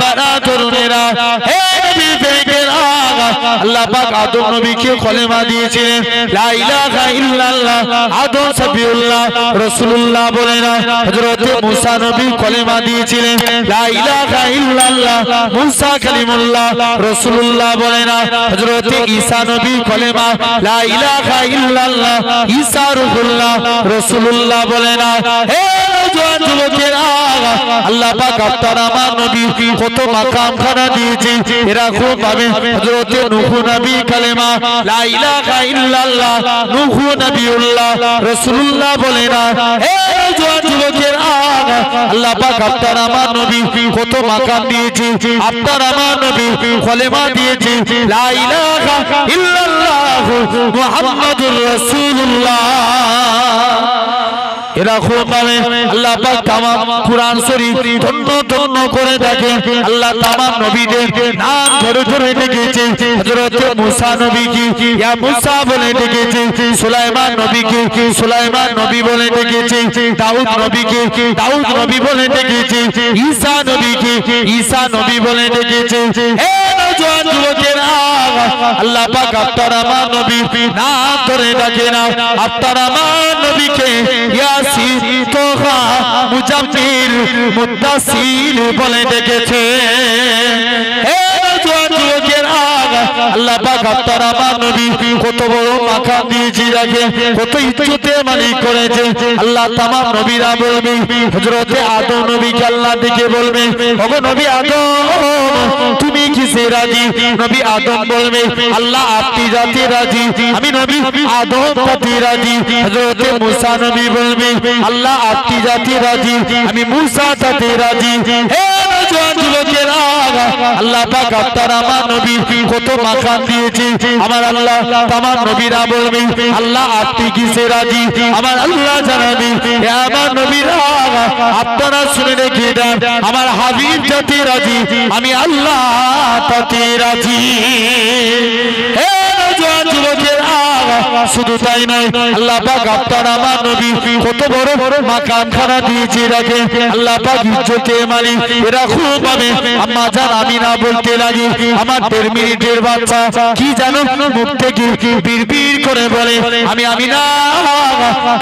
বাবা তরুণেরা, হে নবী বেকেরা, আল্লাহ পাক আদম নবীকে কলেমা দিয়েছিলেন লা ইলাহা ইল্লাল্লাহ। আদম সফিউল্লাহ রাসূলুল্লাহ বলে না, হযরত মুসা নবী কলেমা দিয়েছিলেন লা ইলাহা ইল্লাল্লাহ। মুসা কালিমুল্লাহ রাসূলুল্লাহ বলে না, হযরত ঈসা নবী কলেমা লা ইলাহা ইল্লাল্লাহ। ঈসা রূহুল্লাহ রাসূলুল্লাহ বলে না। হে জওয়ান যুবকেরা, আল্লাহ পাক আপনার আমার নবী কত মাকাম খানা দিয়েছে, এরা খুব পাবে। হযরত নূহ নবী কলেমা লা ইলাহা ইল্লাল্লাহ, নূহ নবিউল্লাহ রাসূলুল্লাহ বলে না। হে জওয়ান যুবকেরা, আল্লাহ পাক আপনার আমার নবী কত মাকাম দিয়েছে, আপনার আমার নবী কলেমা দিয়েছে লা ইলাহা ইল্লাল্লাহ মুহাম্মাদুর রাসূলুল্লাহ। এরকম ভাবে আল্লাহ পাক তামাম কুরআন শরীফ ধন্য ধন্য করে থাকে। আল্লাহ তামাম নবীদের নাম ধরে ধরে ডেকেছে। হযরত মুসা নবীকে ইয়া মুসা বলে ডেকেছে, সুলাইমান নবীকে সুলাইমান নবী বলে ডেকেছে, দাউদ নবীকে দাউদ নবী বলে ডেকেছে, ঈসা নবীকে ঈসা নবী বলে ডেকেছে। হে নওজোয়ান যুবকেরা, আল্লাহ পাক আপনার আমার নবী নাম ধরে ডাকে না, আপনার আমার নবীকে ইয়াসিন তোহা মুজাম্মিল মুদ্দাসির বলে ডেকেছে। হে নওজোয়ান যুবকেরা, আল্লাহ পাক আপনার আমার নবী কত বড় মাকাম দিয়েছে, রাখে কত ইজ্জতের মালিক করেছে। আল্লাহ তামাম নবীরা বলবে, হযরত আদম নবীকে আল্লাহ ডেকে বলবে, ওগো নবী আদম তুমি কিসে রাজি? নবী আদম বলবে, আল্লাহ আপনি যাতে রাজি, আমি নবী আদম তাতে রাজি। হযরত মুসা নবী বলবে, আল্লাহ আপনি যাতে রাজি, আমি মুসা তাতে রাজি। হে নওজোয়ান যুবকেরা, আল্লাহ পাক আপনার আমার নবী কত মাকাম দিয়েছে। আমার আল্লাহ তামাম নবীরা বলবে, আল্লাহ আপনি কিসে রাজি? আমার আল্লাহ জানাবে, হে আমার নবীরা আপনারা শুনে রেখে দেন, আমার হাবিব যাতে রাজি, আমি আল্লাহ তাতে রাজি। হে নওজোয়ান যুবকেরা, শুধু তাই নয়, আল্লাহ পাক আপনার আমার নবী কত বড় বড় মাকাম খানা দিয়েছে, রাখে আল্লাহ পাক ইজ্জতের মালিক। এরা খুব পাবে। আম্মা জান আমিনা বলতে লাগে, আমার 1.5 মিনিটের বাচ্চা কি জানো মুখ থেকে বিড়বিড় করে বলে, আমি আমিনা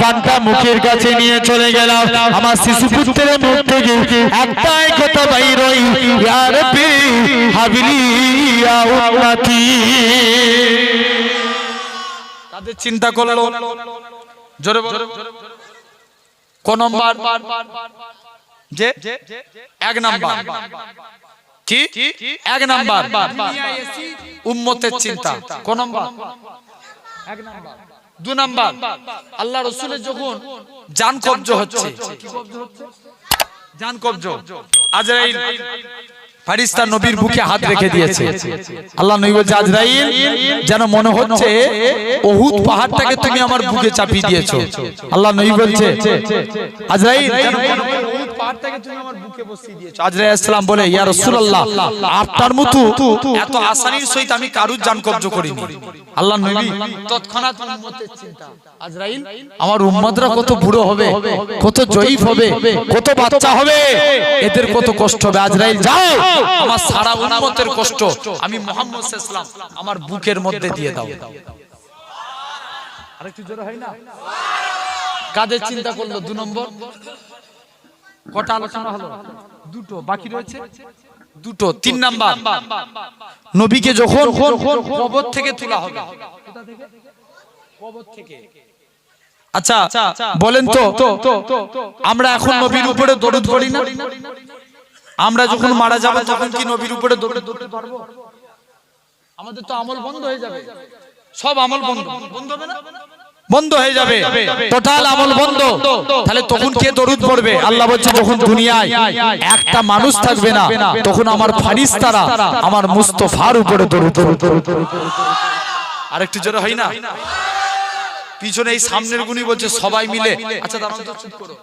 কানটা মুখের কাছে নিয়ে চলে গেলাম, আমার শিশু পুত্রের মুখ থেকে একটাই কথা বাইর হই, ইয়া রাব্বি হাবিলি ইয়া উম্মতি। তাদের চিন্তা করলো জোরে বলো কোন নাম্বার? যে 1 নাম্বার কি 1 নাম্বার উম্মতের চিন্তা। কোন নাম্বার? 1 নাম্বার। 2 নাম্বার, আল্লাহ রাসূলের যখন জান কবজ হচ্ছে, কি কবজ হচ্ছে? জান কবজ। আজরাইল ফারিস্তা নবীর বুকে হাত রেখে দিয়েছে। আল্লাহ নবী বলছে, আজরাইল যেন মনে হচ্ছে উহুদ পাহাড়টাকে তুমি আমার বুকে চাপিয়ে দিয়েছো। আল্লাহ নবী বলছে, আজরাইল যেন মনে হচ্ছে উহুদ পাহাড়টাকে তুমি আমার বুকে বসিয়ে দিয়েছো। আজরাইল আলাইহিস সালাম বলে, ইয়া রাসূলুল্লাহ আপনার মতো এত আসানির সহিত আমি কারুর জান কবজ করিনি। আল্লাহ নবী তৎক্ষণাৎ উম্মতের চিন্তা, আজরাইল আমার উম্মতরা কত বুড়ো হবে, কত জয়ীফ হবে, কত বাচ্চা হবে, এদের কত কষ্ট হবে। আজরাইল যাও, আমার সারা উম্মতের কষ্ট আমি মুহাম্মদ সাল্লাল্লাহু আলাইহি ওয়াসাল্লাম আমার বুকের মধ্যে দিয়ে দাও। আরেকটু জোরে হয় না? কাদের চিন্তা করলো? 2 নম্বর। কটা আলোচনা হলো? 2টো বাকি রয়েছে, 2টো। 3 নাম্বার, নবীকে যখন কবর থেকে তোলা হবে। কোথা থেকে? কবর থেকে। আচ্ছা বলেন তো, আমরা এখন নবীর উপরে দরুদ পড়ি না? আমরা যখন মারা যাব তখন কি নবীর উপরে দরুদ পড়তে পারবো? আমাদের তো আমল বন্ধ হয়ে যাবে, সব আমল বন্ধ হবে না? বন্ধ হয়ে যাবে, টোটাল আমল বন্ধ। তাহলে তখন কে দরুদ পড়বে? আল্লাহ বলছে, যখন দুনিয়ায় একটা মানুষ থাকবে না তখন আমার ফারিস্তারা আমার মুস্তাফার উপরে দরুদ পড়বে। আরেকটু জোরে হয় না? পিছনে এই সামনের গুনি বলছে সবাই মিলে। আচ্ছা দাঁড়াও তো, চুপ করো।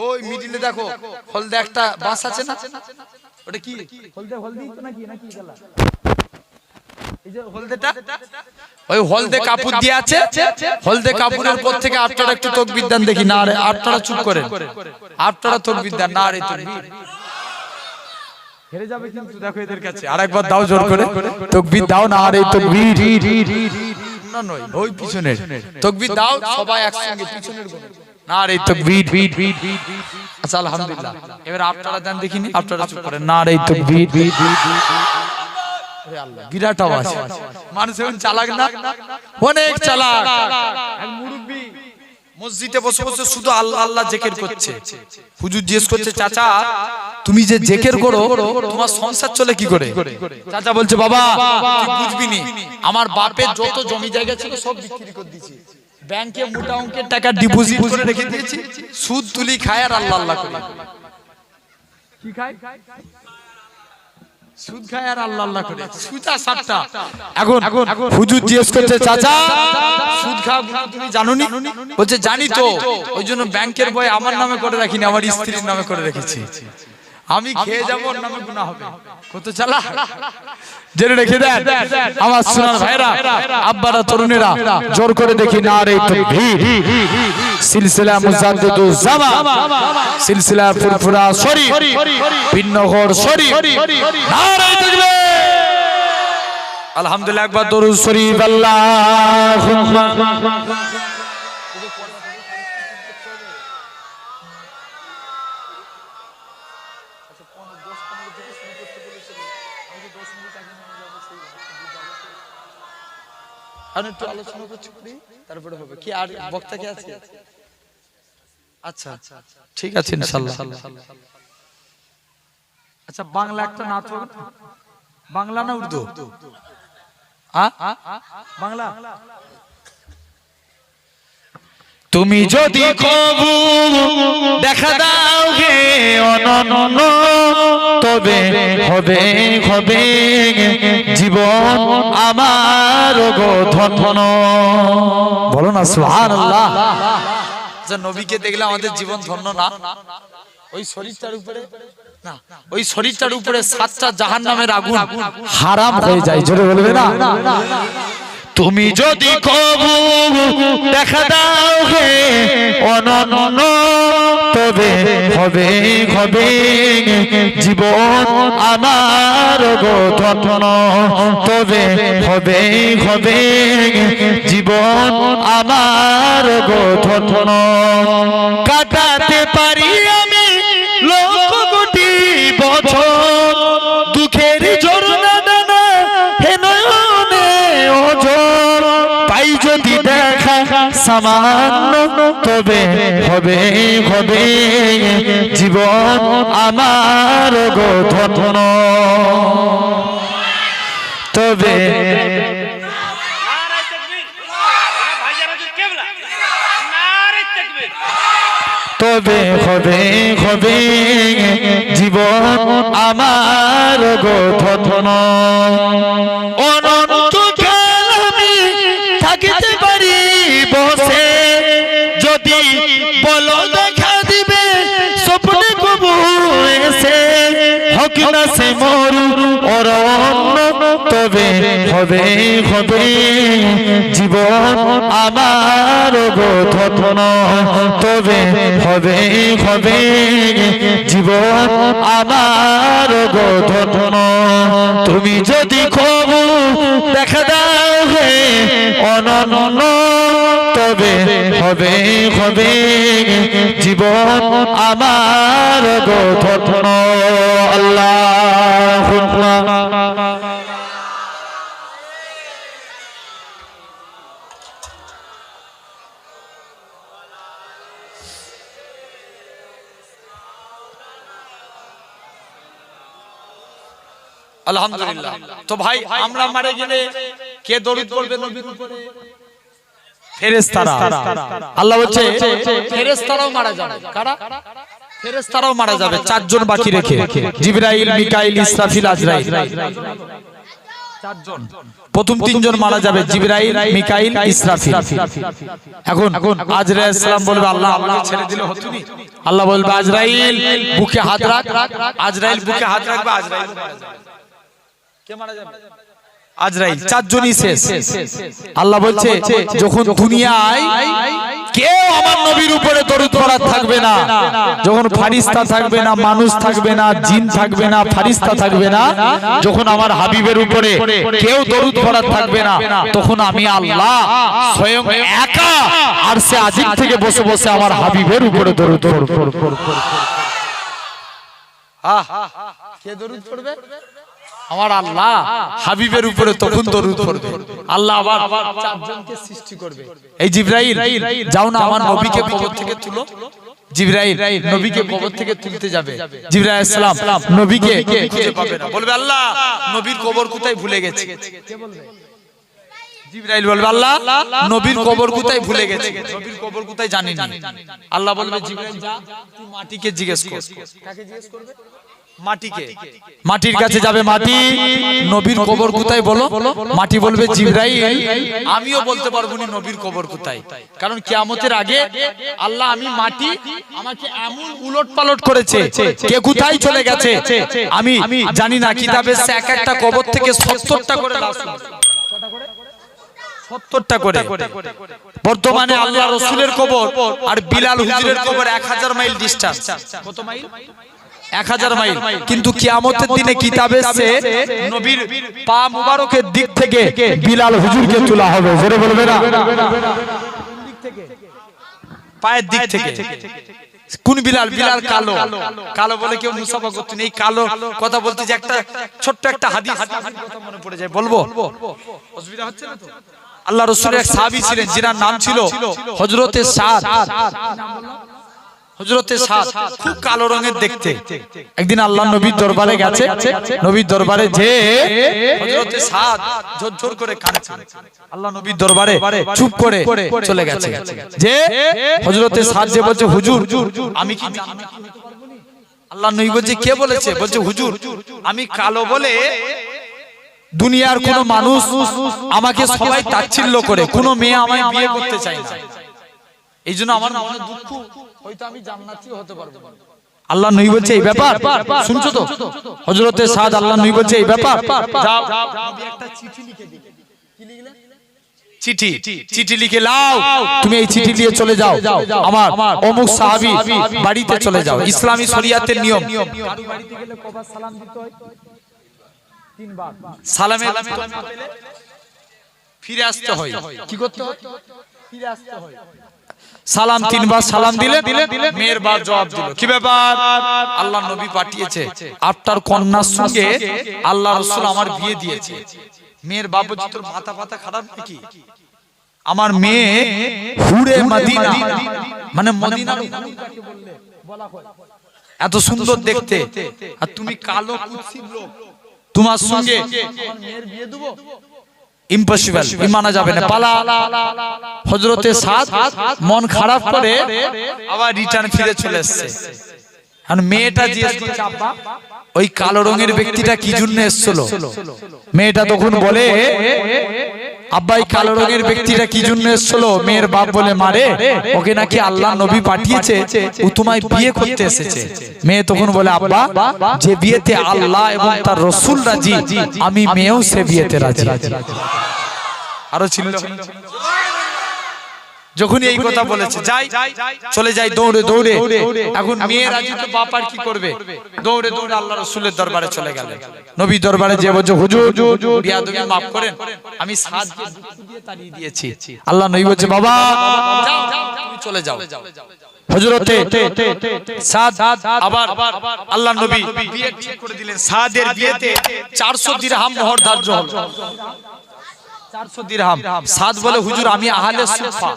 ওই মিডিলে দেখো হলদে একটা বাস আছে না? ওটা কি হলদি তো নাকি গেলা? এই যে হলদেটা, ওই হলদে কাপড় দিয়ে আছে। হলদে কাপড়ের পর থেকে আপনারা একটু তাকবীর দেন দেখি। না রে, আপনারা চুপ করেন, আপনারা তাকবীর দেন না রে। তাকবীর হেরে যাবে কিন্তু দেখো এদের কাছে। আরেকবার দাও জোর করে তাকবীর দাও না, আর এই তাকবীর না নয় ওই পিছনের তাকবীর দাও সবাই একসঙ্গে পিছনের গুণ না, আর এই তাকবীর। আচ্ছা আলহামদুলিল্লাহ, এবার আপনারা দেন দেখিনি, আপনারা চুপ করেন না, আর এই তাকবীর। বিরাট আওয়াজ, মানুষ এখন চালাক না, অনেক চালাক। এক মুরব্বি মসজিদে বসে বসে শুধু আল্লাহ আল্লাহ জিকির করছে। হুজুর জিজ্ঞেস করছে, চাচা তুমি যে জিকির করো তোমার সংসার চলে কি করে? চাচা বলছে, বাবা তুই বুঝবি নি, আমার বাপের যত জমি জায়গা ছিল সব বিক্রি করে দিয়েছি, ব্যাংকে মোটা অঙ্কের টাকা ডিপোজিট করে রেখে দিয়েছি, সুদ তুলি খায় আর আল্লাহ আল্লাহ করে। কি খায়? সুদ খায় আর আল্লাহ আল্লাহ করে, সুদা সাতটা। এখন হুজুর জিজ্ঞেস করছে, চাচা সুদ খাও তুমি জানো নি? বলছে, জানি তো, ওই জন্য ব্যাংকের বই আমার নামে করে রাখিনি, আমার স্ত্রীর নামে করে রেখেছি, আমি খেয়ে যাবো ওর নামে গুনাহ হবে। কত চালাক, জেনে রেখে দেন আমার সোনার ভাইরা, আব্বারা, তরুণেরা, জোর করে দেখি নারে তাকবীর। সিলসিলা মুজাদ্দিদুজ জামান, সিলসিলা ফুরফুরা শরীফ, বিনগর শরীফ, নারে তাকবীর। আলহামদুলিল্লাহ, একবার দরুদ শরীফ আল্লাহুম্মা। একটু আলোচনা করছি তারপরে হবে কি, আর বক্তা কে আছে? আচ্ছা ঠিক আছে ইনশাআল্লাহ। আচ্ছা বাংলা একটা নাচ হবে, বাংলা না উর্দু? বাংলা। তুমি যদি কবু দেখা দাও হে অনন্য, তবে হবে হবে জীবন আমার গো ধন্য। বলো না সুবহানাল্লাহ। যে নবীকে দেখলে আমাদের জীবন ধন্য না? ওই শরীরটার উপরে না, ওই শরীরটার উপরে 7টা জাহান্নামের আগুন হারাম হয়ে যায়, জোরে বলবে না? তুমি যদি কবু দেখা দাও হে অনন্য, তবে হবে হবে জীবন আমার গো ধন্য, তবে হবে হবে জীবন আমার গো ধন্য। কাটাতে পারি আমি লক্ষ কোটি বছর, দুঃখের ঝরনা ডানা হে নয়নে ওঝর, পাই যদি দেখা সামান্য, তবে হবে হবে জীবন আমার গো ধন্য, তবে তবে হবে হবে জীবন আমার গো ধন্য। অনন্তকাল আমি থাকিতে পারি বসে, যদি বলো দেখা দিবে স্বপ্নে কবু এসে, হক না সে মরু অরণ্য, তবে হবে হবে জীবন আমার গো ধন্য, তবে হবে হবে জীবন আমার গো ধন্য। তুমি যদি কবু দেখা দাও হে অনন্য, তবে হবে হবে জীবন আমার গো ধন্য। আল্লাহুম্মা। আলহামদুলিল্লাহ। তো ভাই আমরা মারা গেলে কে দরুদ পড়বে নবীর উপরে? ফেরেশতারা। আল্লাহ বলছে ফেরেশতারাও মারা যাবে। কারা? ফেরেশতারাও মারা যাবে, 4 জন বাকি রেখে, জিবরাইল, মিকাইল, ইসরাফিল, আজরাইল। 4 জন। প্রথম 3 জন মারা যাবে, জিবরাইল, মিকাইল, ইসরাফিল। এখন আজরাইল আলাইহিস সালাম বলবে, আল্লাহ আমাকে ছেড়ে দিলে হতো নি? আল্লাহ বলবে, আজরাইল বুকে হাত রাখ। আজরাইল বুকে হাত রাখবে, আজরাইল মারা যাবে। কে মারা যাবে? আজরাইল, চারজনই শেষ। আল্লাহ বলছে যখন দুনিয়ায় কেউ আমার নবীর উপরে দরুদ পড়ার থাকবে না, যখন ফারিস্তা থাকবে না, মানুষ থাকবে না, জিন থাকবে না, ফারিস্তা থাকবে না, যখন আমার হাবিবের উপরে কেউ দরুদ পড়ার থাকবে না, তখন আমি আল্লাহ স্বয়ং একা আরশে আজিম থেকে বসে বসে আমার হাবিবের উপরে দরুদ পড়ব। কে দরুদ পড়বে? আমার আল্লাহ হাবিবের উপরে তখন দরুদ পড়বে। আল্লাহ আবার চারজনকে সৃষ্টি করবে। এই জিবরাইল, যাও না আমার নবীকে কবর থেকে তুলো। জিবরাইল নবীকে কবর থেকে তুলতে যাবে। জিবরাইল আলাইহিস সালাম নবীকে খুঁজে পাবে না, বলবে আল্লাহ নবীর কবর কোথায় ভুলে গেছে। কে বলবে? জিবরাইল বলবে আল্লাহ নবীর কবর কোথায় ভুলে গেছে, নবীর কবর কোথায় জানি না। আল্লাহ বলবে জিবরাইল যা, তুই মাটিকে জিজ্ঞেস কর। কাকে জিজ্ঞেস করবে? মাটিকে। মাটির কাছে যাবে, মাটি নবীর কবর কোথায় বলো। মাটি বলবে জিবরাইল আমিও বলতে পারবো না নবীর কবর কোথায়, কারণ কিয়ামতের আগে আল্লাহ আমি মাটি আমাকে এমন উলট পালট করেছে, কে কোথায় চলে গেছে আমি জানি না। কিতাবে এক একটা কবর থেকে 70টা করে লাশ, 70টা করে। বর্তমানে আল্লাহ রাসূলের কবর আর বিলাল হুজুরের কবর 1000 মাইল ডিসটেন্স। কত মাইল? 1000 মাইল। কিন্তু কিয়ামতের দিনে কিতাবে আছে নবীর পা মুবারকের দিক থেকে বিলাল হুজুরকে তোলা হবে। জোরে বলবে না? পায়ের দিক থেকে। কোন বিলাল? বিলাল কালো। কালো বলে কেউ মুসাফা করতে নেই। কালো কথা বলতে যে একটা ছোট্ট একটা হাদিস কথা মনে পড়ে যায়, বলবো? অসুবিধা হচ্ছে না তো? আল্লাহ রাসূলের এক সাহাবী ছিলেন যার নাম ছিল হযরতে সাদ। হযরতে সাদ খুব কালো রঙের দেখতে। একদিন আল্লাহ নবীর দরবারে গেছে, নবীর দরবারে যে হযরতে সাদ ঝরঝর করে কাঁদছে। আল্লাহ নবীর দরবারে চুপ করে চলে গেছে। যে হযরতে সাদ যে বলছে হুজুর আমি কি জান্নাতে যেতে পারবো না? আল্লাহ নবী বলছে কে বলেছে? বলছে হুজুর আমি কালো বলে দুনিয়ার কোন মানুষ আমাকে সবাই তাচ্ছিল্য করে, কোন মেয়ে আমায় বিয়ে করতে চায় না, এই জন্য আমার মনে দুঃখ, হয়তো আমি জান্নাতি হতে পারবো না। আল্লাহ নবী বলছে এই ব্যাপার শুনছো তো? হযরতে সাদ আল্লাহ নবী বলছে এই ব্যাপার, যাও নবী একটা চিঠি লিখে দিলেন। কি লিখলেন? চিঠি। চিঠি লিখে লাও, তুমি এই চিঠি নিয়ে চলে যাও আমার অমুক সাহাবী বাড়িতে চলে যাও। ইসলামী শরিয়াতের নিয়ম, কারো বাড়িতে গেলে কবার সালাম দিতে হয়? 3 বার। সালামের উত্তর না পেলে ফিরে আসতে হয়। কি করতে হয়? ফিরে আসতে হয়। সালাম 3 বার সালাম দিলে মেয়ের বার জবাব দিল। কি ব্যাপার? আল্লাহ নবী পাঠিয়েছে আপনার কন্যার সঙ্গে আল্লাহ রাসূল আমার বিয়ে দিয়েছে। মেয়ের বাপ বলছে তোর মাথা পাতা খারাপ নাকি? আমার মেয়ে হুরে মদিনা, মানে মদিনার যাকে বললে বলা হয়, এত সুন্দর দেখতে, আর তুমি কালো কুৎসিত লোক, তোমার সঙ্গে আমার মেয়ের বিয়ে দেব? ইম্পসিবল, মানা যাবে না, পালা। হযরতে সাদ মন খারাপ করে আবার রিটার্ন ফিরে চলে এসেছে। আর মেয়েটা জিজ্ঞেস করছে আব্বা ওই কালো রঙের ব্যক্তিটা কি জন্য এসেছিল? মেয়েটা তখন বলে আব্বা এই কালো রঙের ব্যক্তিটা কি জন্য এসেছিল? মেয়ের বাপ বলে মারে ওকে নাকি আল্লাহ নবী পাঠিয়েছে, ও তোমায় বিয়ে করতে এসেছে। মেয়ে তখন বলে আব্বা যে বিয়েতে আল্লাহ এবং তার রাসূল রাজি, আমি মেয়েও সে বিয়েতে রাজি। আরো ছিল যখন এই কথা বলেছে যাই চলে যাই দৌড়ে দৌড়ে। এখন মেয়ে রাজি তো বাপ আর কি করবে? দৌড়ে দৌড়ে আল্লাহ রাসূলের দরবারে চলে গেল। নবী দরবারে যে বলছে হুজুর বিয়াদবি maaf করেন, আমি সাদকে দুঃখ দিয়ে তাড়িয়ে দিয়েছি। আল্লাহ নবী বলছে বাবা যাও তুমি চলে যাও। হযরতে সাদ আবার আল্লাহ নবী বিয়ে ঠিক করে দিলেন। সাদের বিয়েতে 400 দিরহাম মোহর ধার্য হলো। 400 দিরহাম। সাদ বলে হুজুর আমি আহলে সুফা।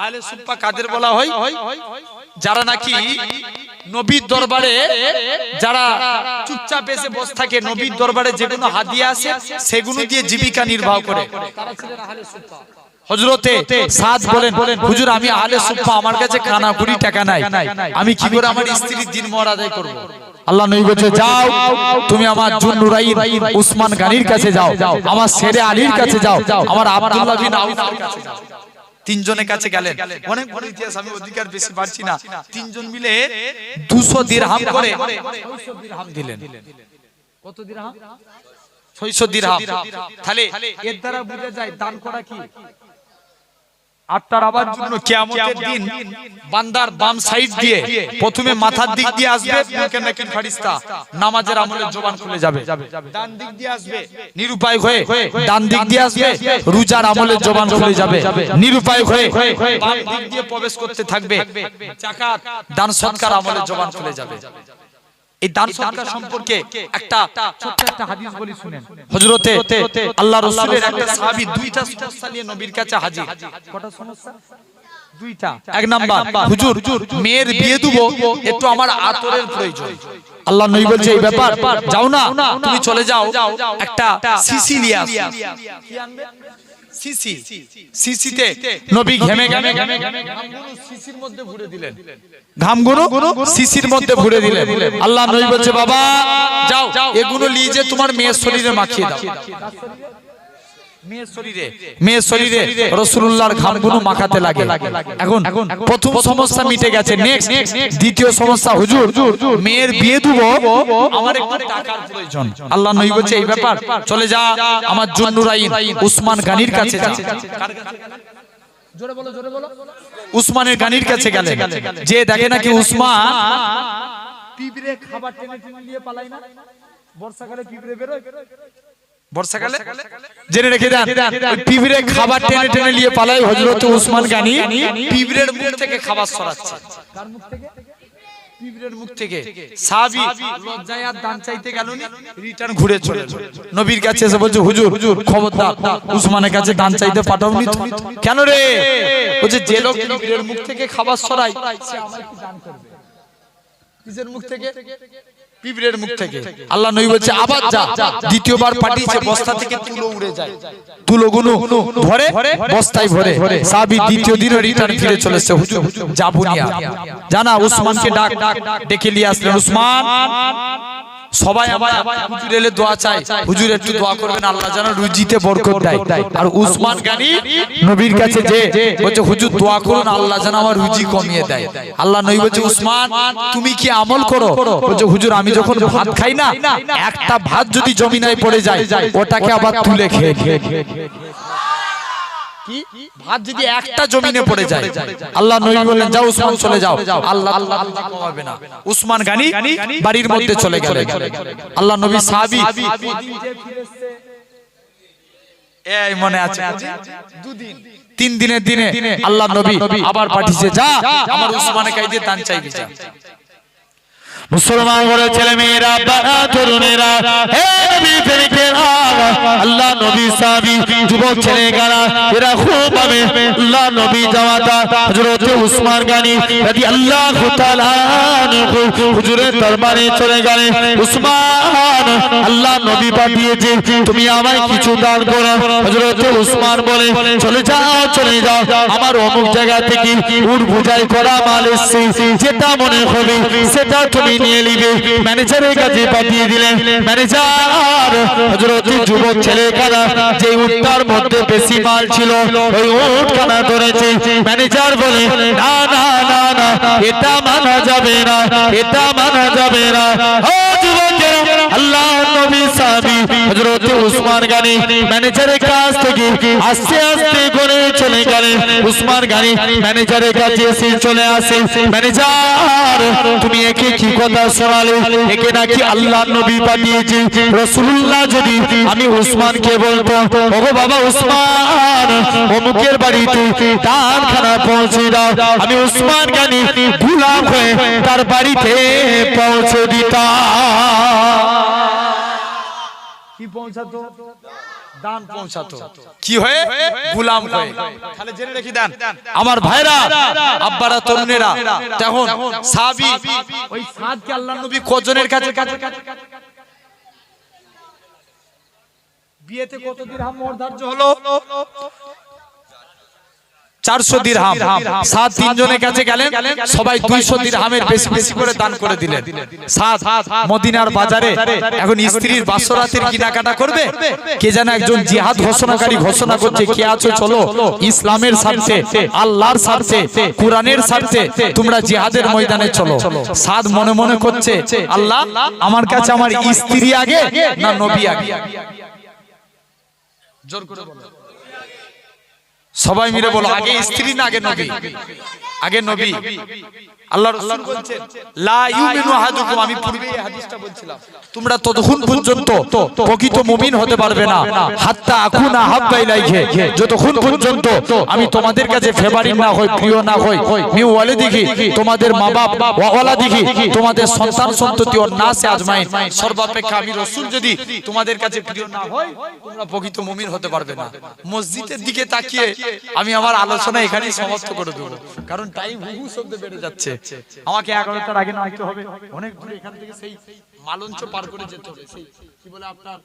আহলে সুফা কাদের বলা হয়? যারা নাকি নবীর দরবারে যারা চুপচাপ এসে বসে থাকে, নবীর দরবারে যেগুলো হাদিয়া আসে সেগুলো দিয়ে জীবিকা নির্বাহ করে, তারা ছিলেন আহলে সুফা। হযরতে সাদ বলেন হুজুর আমি আহলে সুফা, আমার কাছে খানা কুড়ি টাকা নাই, আমি কি করে আমার স্ত্রীর দিন মোহর আদায় করব? আল্লাহ নবী বলেছে যাও তুমি আমার জুন্নুরাইন উসমান গানির কাছে যাও, আমার শেরে আলীর কাছে যাও, আমার আব্দুল্লাহ বিন আউফের কাছে যাও। তিনজনের কাছে গেলেন। অনেক বড় ইতিহাস, আমি অধিকার বেশি পারছি না। তিনজন মিলে 200 দিরহাম করে 600 দিরহাম দিলেন। কত দিরহাম? 600 দিরহাম। তাহলে এর দ্বারা বোঝা যায় দান করা কি আটটার আবার জন্য কিয়ামতের দিন বান্দার বাম সাইড দিয়ে প্রথমে মাথার দিক দিয়ে আসবে মুখে নাকির ফেরেশতা, নামাজের আমলের জবান খুলে যাবে। ডান দিক দিয়ে আসবে নিরুপায় হয়ে, ডান দিক দিয়ে আসবে রোজার আমলের জবান খুলে যাবে নিরুপায় হয়ে। বাম দিক দিয়ে প্রবেশ করতে থাকবে যাকাত দান সদকার আমলের জবান খুলে যাবে। এই দান সদকা সম্পর্কে একটা ছোট্ট একটা হাদিস বলি শুনেন। হযরতে আল্লাহ রাসূলের একটা সাহাবী দুইটা সমস্যা নিয়ে নবীর কাছে হাজির। কটা সমস্যা? দুইটা। এক নাম্বার, হুজুর মেয়ের বিয়ে দেব, একটু আমার আতরের প্রয়োজন। আল্লাহ নবী বলছে এই ব্যাপার যাও না, তুমি চলে যাও একটা সিসি নিয়ে আসো। কি আনবে? সিসি। সিসিতে নবী ঘেমে ঘেমে ঘামগুলো সিসির মধ্যে ভরে দিলেন, ঘামগুলো সিসির মধ্যে ভরে দিলেন। আল্লাহ নবী বলছে বাবা যাও এগুলো নিয়ে যে তোমার মেয়ের শরীরে মাখিয়ে দাও। মেয়ের শরীরে রাসূলুল্লাহর ঘামগুলো মাখাতে লাগে। এখন প্রথম সমস্যা মিটে গেছে। নেক্সট দ্বিতীয় সমস্যা, হুজুর মেয়ের বিয়ে দেব, আমার একটু টাকার প্রয়োজন। আল্লাহ নবী বলছে এই ব্যাপার চলে যা আমার জুন্নুরাইন উসমান গানির কাছে যা। জোরে বলো, জোরে বলো। উসমানের গানির কাছে গেলে যে দেখে নাকি উসমান পিঁপড়ে খাবার টেনে টেনে নিয়ে পালায় না, বর্ষাকালে পিঁপড়ে বেরোয়, বর্ষাকালে জেনে রেখে দেন পিঁপড়ে খাবার টেনে টেনে নিয়ে পালায়। হযরত উসমান গানি পিঁপড়ের মুখ থেকে খাবার সরাচ্ছে। কার মুখ থেকে? পিঁপড়ের মুখ থেকে। সাহাবী লজ্জায় আর দান চাইতে গেল না, রিটার্ন ঘুরে চলে এলো নবীর কাছে এসে বলছে হুজুর খবরদার উসমানের কাছে দান চাইতে পাঠাওনি তো। কেন রে? বলছে যে লোক পিঁপড়ের মুখ থেকে খাবার সরায় সে আমায় কি দান করবে? কিসের মুখ থেকে? পিঁপড়ের মুখ থেকে। আল্লাহ নবী বলছে আবার যা। দ্বিতীয়বার পাঠিয়েছে, বস্তা থেকে তুলো উড়ে যায়, তুলোগুলো ভরে বস্তায় ভরে। সাহাবী দ্বিতীয় দিনও রিটার্ন ফিরে চলেছে, হুজুর যাবো না। জানা উসমানকে ডেকে নিয়ে আসলেন। উসমান সবাই আবার হুজুর এলে দোয়া চাই, হুজুর একটু দোয়া করবেন আল্লাহ যেন রুজিতে বরকত দেয়। আর উসমান গানি নবীর কাছে যে বলছে হুজুর দোয়া করুন আল্লাহ যেন আমার রুজি কমিয়ে দেয়। আল্লাহ নবী বলছে উসমান তুমি কি আমল করো? বলছে হুজুর আমি যখন ভাত খাই না, একটা ভাত যদি জমিনায় পড়ে যায় ওটাকে আবার তুলে খেয়ে কি ভাত যদি একটা জমিনে পড়ে যায়। আল্লাহ নবী বললেন যাও উসমান চলে যাও, আল্লাহ আল্লাহ কমাবে না। উসমান গানি বাড়ির মধ্যে চলে গেলেন। আল্লাহ নবী সাহাবী এই মনে আছে দুদিন 3 দিনের দিনে আল্লাহ নবী আবার পাঠিয়েছে যা আমার উসমানের কাছে দান চাইবি যা। মুসলমান ঘরের ছেলে মেয়েরা, বাবা তরুণেরা, হে নবী প্রেমিকেরা, আল্লাহ নবী সাহাবী যুবক ছেলেরা এরা খুব ভাবে আল্লাহ নবী জামাতা হযরত উসমান গানি রাদিয়াল্লাহু তাআলা আনহু হুজুরের দরবারে চলে গেলেন। উসমান আল্লাহ নবী পাঠিয়েছে তুমি আমায় কিছু দান করো। হযরত উসমান বলে চলে যাও চলে যাও, আমার অমুক জায়গা থেকে উট বোঝাই করা মাল এসেছে, যেটা মনে হবে সেটা তুমি নিয়ে নিবে। ম্যানেজারের কাছে পাঠিয়ে দিলেন। ম্যানেজার হযরত যুবক ছেলেখানা যে উটটার মধ্যে বেশি মাল ছিল ওই উটখানা ধরেছে। ম্যানেজার বলে না না না না এটা মানা যাবে না, এটা মানা যাবে না। ও যুবকেরা, আল্লাহ নবী সাহাবী হযরত উসমান গানি ম্যানেজারের কাছ থেকে আস্তে আস্তে করে চলে গেলেন। উসমান গানি ম্যানেজারের কাছে এসে চলে আসে। ম্যানেজার তুমি একে কি কথা শোনালে? একে নাকি আল্লাহ নবী পাঠিয়েছে। রাসূলুল্লাহ যদি আমি উসমানকে বলতো ওগো বাবা উসমান অমুকের বাড়িতে দানখানা পৌঁছে দাও, আমি উসমান গানি গোলাম হয়ে তার বাড়িতে পৌঁছে দিতাম। কি পৌঁছাতো? দান পৌঁছাতো। কি হয়ে? গোলাম হয়ে। তাহলে জেনে রেখে দেন আমার ভাইরা, আব্বারা, তরুণেরা, তখন সাহাবী ওই সাদকে আল্লাহর নবী কজনের কাছে বিয়েতে কত দিরহাম মোহর ধার্য হলো? 400 দিরহাম। 3 জনের কাছে গেলেন, সবাই 200 দিরহামের বেশি বেশি করে দান করে দিলেন। মদিনার বাজারে এখন স্ত্রীর বাসরাতের কেনাকাটা করবে, কে যেন একজন জিহাদ ঘোষণাকারী ঘোষণা করছে, কে আছো চলো ইসলামের স্বার্থে, আল্লাহর স্বার্থে, কোরআনের স্বার্থে তোমরা জিহাদের ময়দানে চলো। সাদ মনে মনে করছে, আল্লাহ আমার কাছে আমার স্ত্রী আগে না নবী আগে? জোর করে বলো, সবাই মিলে বলো, আগে স্ত্রী না আগে নবী? আগে নবী। আল্লাহ রাসূল বলেন, লা ইউমিনু আহাদুকুম, আমি পূর্বে এই হাদিসটা বলছিলাম, তোমরা ততক্ষণ পর্যন্ত প্রকৃত মুমিন হতে পারবে না হাত্তা আকুনা হাব্বা ইলাইহি, যতক্ষণ পর্যন্ত আমি তোমাদের কাছে ফেভারিট না হই, প্রিয় না হই, মিউ ওয়ালিদিহি, তোমাদের মা বাপ, ওয়া ওয়ালাদিহি, তোমাদের সন্তান সন্ততি, ও নাসে আজমাইন, সর্বাপেক্ষা আমি রাসূল যদি তোমাদের কাছে প্রিয় না হই, তোমরা প্রকৃত মুমিন হতে পারবে না। মসজিদের দিকে তাকিয়ে আমি আমার আলোচনা এখানেই সমাপ্ত করে দেব, কারণ টাইম হুহু শব্দে বেড়ে যাচ্ছে। আমাকে 11টার আগে নামতে হবে, অনেক দূরে এখান থেকে সেই মালঞ্চ পার করে যেতে হবে, সেই কি বলে আপনার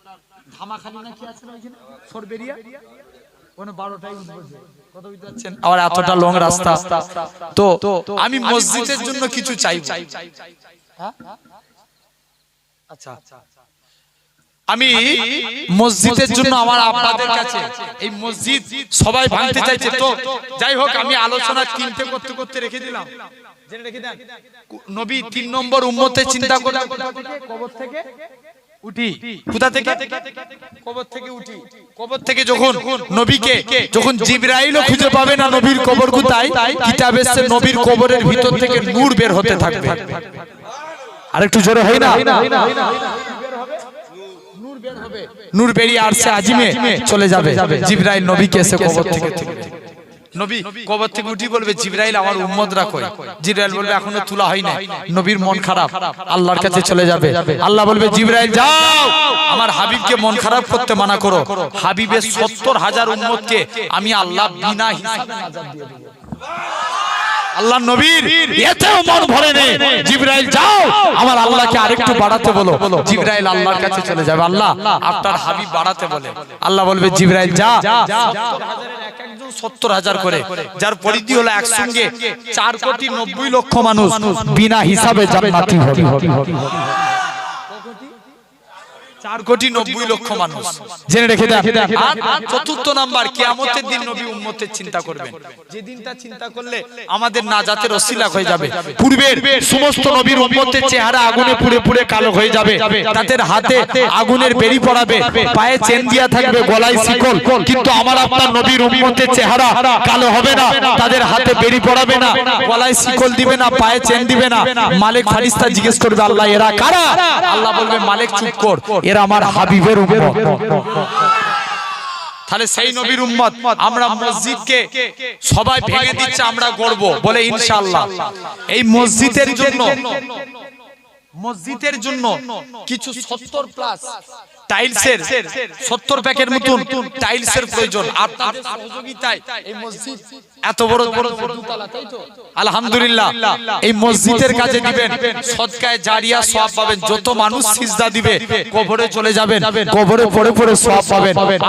ধামাখালি না কি আছে না ওইখানে সরবেরিয়া, ওখানে 12টায় উঠবে, কত বুঝতে পারছেন? আর এতটা লং রাস্তা, তো আমি মসজিদের জন্য কিছু চাইব। হ্যাঁ আচ্ছা, আমি মসজিদের জন্য আমার আপনাদের কাছে, এই মসজিদ সবাই ভাঙতে চাইছে, তো যাই হোক আমি আলোচনা চিন্তা করতে করতে রেখে দিলাম, জেনে রেখে দেন। নবী 3 নম্বর উম্মতের চিন্তা করে কবর থেকে উঠি, কোথা থেকে? কবর থেকে উঠি। কবর থেকে যখন নবীকে, যখন জিবরাইলও খুঁজে পাবে না নবীর কবর কোথায়, কিতাবে এসেছে নবীর কবরের ভিতর থেকে নূর বের হতে থাকবে। আরেকটু জোরে হয় না? নূর বেরিয়ে আরশে আজিমে চলে যাবে, জিবরাইল নবীকে এসে কবর থেকে নবী কবর থেকে উঠি বলবে, জিবরাইল আমার উম্মতরা কই? জিবরাইল বলবে এখনো তোলা হয় না, নবীর মন খারাপ, আল্লাহর কাছে চলে যাবে। আল্লাহ বলবে, জিবরাইল যাও আমার হাবিবকে মন খারাপ করতে মানা করো, হাবিবের 70,000 উম্মতকে আমি আল্লাহ বিনা হিসাবে আযাব দিয়ে দেব। আল্লাহ নবীর এতেও মন ভরে নেই, জিবরাইল যাও আমার আল্লাহকে আরেকটু বাড়াতে বলো। জিবরাইল আল্লাহর কাছে চলে যাবে, আল্লাহ আপনার হাবিব বাড়াতে বলে। আল্লাহ বলবে, জিবরাইল যা, 70,000 করে, যার পরিধি হলো একসঙ্গে 4,90,00,000 মানুষ বিনা হিসাবে জান্নাতি হবে। 4,90,00,000 মানুষ, জেনে রেখে দেন। আর 4র্থ নাম্বার, কিয়ামতের দিন নবী উম্মতের চিন্তা করবেন, যে দিনটা চিন্তা করলে আমাদের নাজাতের ওসিলা হয়ে যাবে। পূর্বের সমস্ত নবীর উম্মতের চেহারা আগুনে পুড়ে পুড়ে কালো হয়ে যাবে, তাদের হাতে আগুনের বেরি পড়াবে, পায়ে চেন দিয়া থাকবে, গলায় শিকল, কিন্তু আমার আপনার নবীর উম্মতের চেহারা কালো হবে না, তাদের হাতে বেরি পড়াবে না, গলায় শিকল দিবে না, পায়ে চেন দিবে না। মালিক ফারিস্তা জিজ্ঞেস করবে, আল্লাহ এরা কারা? আল্লাহ বলবে, মালিক চুপ কর, এরা আমার হাবিবের উম্মত। তাহলে সেই নবীর উম্মত আমরা মসজিদকে সবাই ভেঙে দিচ্ছে, আমরা গড়ব বলে ইনশাআল্লাহ। এই মসজিদের জন্য কিছু 70 প্লাস টাইলসের 70 প্যাকের মতন টাইলসের প্রয়োজন। আপনাদের সহযোগিতায় এই মসজিদ এত বড় দুতলা, তাই তো? আলহামদুলিল্লাহ, এই মসজিদের কাজে দিবেন, সদকায়ে জারিয়া সওয়াব পাবেন। যত মানুষ সিজদা দিবে কবরে চলে যাবেন, কবরে পড়ে পড়ে সওয়াব পাবেন।